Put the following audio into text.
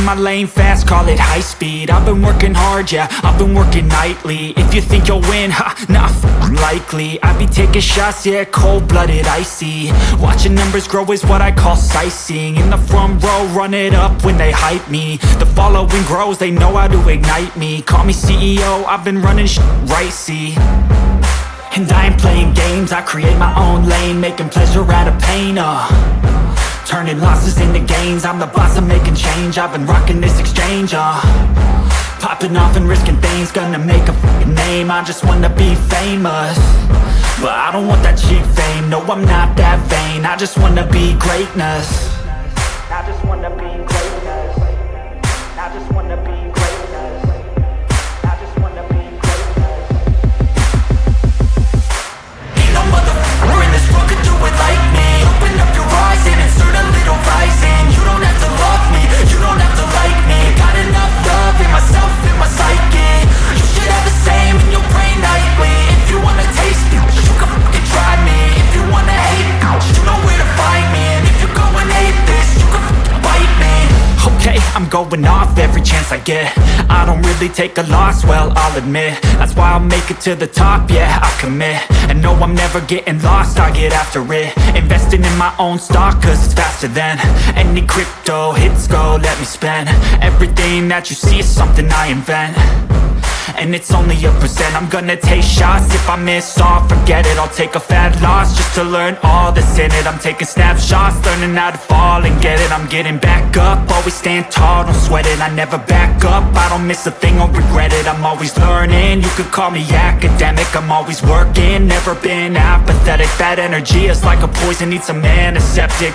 my lane fast, call it high speed. I've been working hard, yeah, I've been working nightly. If you think you'll win, ha, not likely. I be taking shots, yeah, cold-blooded, icy. Watching numbers grow is what I call sightseeing. In the front row, run it up when they hype me. The following grows, they know how to ignite me. Call me CEO, I've been running right, see. And I ain't playing games, I create my own lane, making pleasure out of pain, turning losses into gains. I'm the boss, I'm making change. I've been rocking this exchange, popping off and risking things. Gonna make a f***ing name. I just wanna be famous, but I don't want that cheap fame. No, I'm not that vain. I just wanna be greatness. I just wanna be greatness. I just wanna be greatness. I just wanna be greatness. Ain't no motherfucker in this world could do it like me. Open up your eyes and insert a little rising. You don't have to love me, you don't have to like me. Got enough love in myself, in my psyche. You should have the same in your brain nightly. If you wanna taste me, you can fucking try me. If you wanna hate me, you know where to find me. And if you go and hate this, you can fucking bite me. Okay, I'm going off every chance I get. I don't really take a loss, well, I'll admit. That's why I'll make it to the top, yeah, I commit. And no, I'm never getting lost, I get after it. Investing in my own stock, cause it's faster than any crypto hits go, let me spend. Everything that you see is something I invent, and it's only a percent. I'm gonna take shots, if I miss all, forget it. I'll take a fat loss just to learn all that's in it. I'm taking snapshots, learning how to fall and get it. I'm getting back up, always stand tall, don't sweat it. I never back up, I don't miss a thing or regret it. I'm always learning, you could call me academic. I'm always working, never been apathetic. That energy is like a poison, needs a antiseptic.